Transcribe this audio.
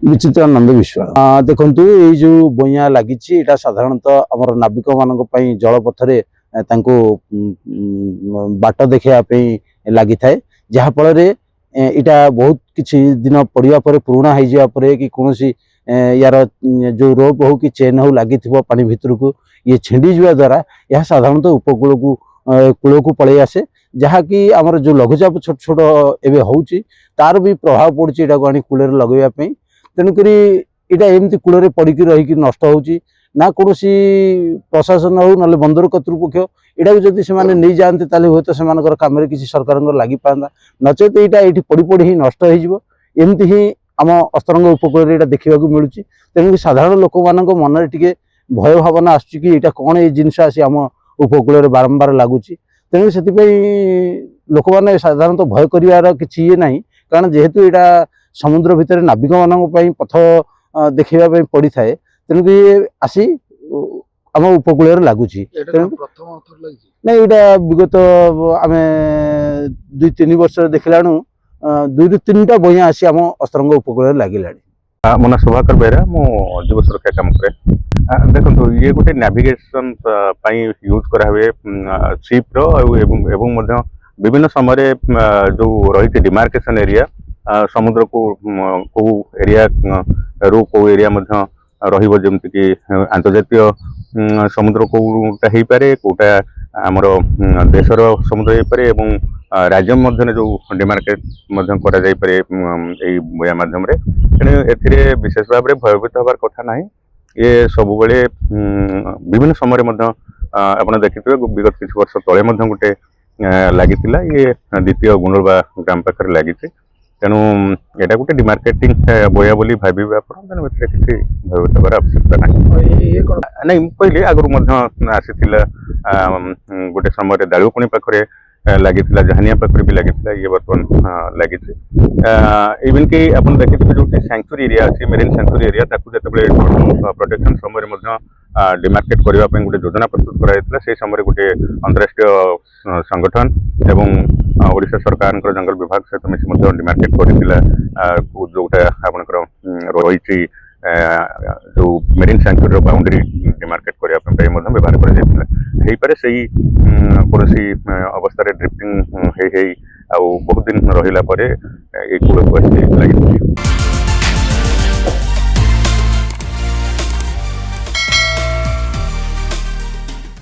विचित्रानंद विश्वास देखु ये जो बइया लगी साधारणतः आम नाविक मान जलपथरे बाट देखापी लगी था जहाँफल यहाँ बहुत किसी दिन पड़ा पुराणा हो कि कौन यार जो रोप हो कि चेन हो लगी पानी भितर को ये छिंडी जा द्वारा यह साधारणतः उपकूल को कूल को पलि आसे जहाँकि आमर जो लघुचाप छोट छोट एवं हो तार भी प्रभाव पड़ी को आनी कूल लगेवाई तेणुक यहाँ एमती कूल पड़ी रही नष्ट होना कौन प्रशासन हो ना बंदर कर्तृपक्ष यहाँ जदि से नहीं जाते हे तो से कम किसी सरकार लगी पाता नचेत यहाँ ये पड़ी पड़ी ही नष्ट होमती ही आम अस्तरंग उपकूल देखा मिलूँ तेणुक साधारण लोक मान मन टे भय भावना आसुच्ची कौन ये जिनस आसी आम उपकूल बारंबार लगुच तेणु से लोक मैंने साधारणतः भय कर किसी ये ना कारण जेहेतु यहाँ समुद्र भितर नाविक मान पथ देखा पड़ी थाए तेणुक ये आसी आम उपकूल लगुच ना यहाँ विगत आम 2-3 वर्ष देखला 2-3टा बइया आसी आम अस्तरंग उपकूल लगे। मो ना सुभाकर बेहरा मु जीव सुरक्षा काम करे देखो ये गोटे नेविगेशन यूज करा हुए शिप एवं विभिन्न समय जो रही डिमार्केशन एरिया समुद्र को एरिया रू को एरिया रमती कि अंतर्जातीय समुद्र कोटा हो पारे कोटा आमर देशर समुद्र हो पारे एवं राज्य मध्य जो डिमार्केट करे बया मध्यम तेणु विशेष भाव में भयभीत हबार कथा ना ये सब बड़े विभिन्न समय आप देखिए विगत किसी वर्ष तले गोटे लगी ये द्वितीय गुणुरबा ग्राम पाखे लगी तेणु यहाँ गोटे डिमार्केटिंग बया बोली भावी तेणु किसी भयभीत हबार आवश्यकता ना नहीं कहली आगुरी आसी गोटे समय दालुकुणी पाखे लगी जहानिया पाखे भी लगी ये बर्तमान लगी इवन कि आप देखिए जो सैंक्चुरी एरिया अच्छी मेरीन सैंक्चुरी एरिया जो प्रोटेक्शन समय डिमार्केट करने गोटे योजना प्रस्तुत कराइला से समय गोटे अंतरराष्ट्रीय संगठन एवं ओडिशा सरकार जंगल विभाग सहित मिसी डिमार्केट कर जोटा आपंकर रही जो मेरीन सैंक्चुरी बाउंड्री डिमार्केट करने व्यवहार कर कौन अवस्था ड्रिफ्टिंग बहुत दिन रहा कूल को लगी।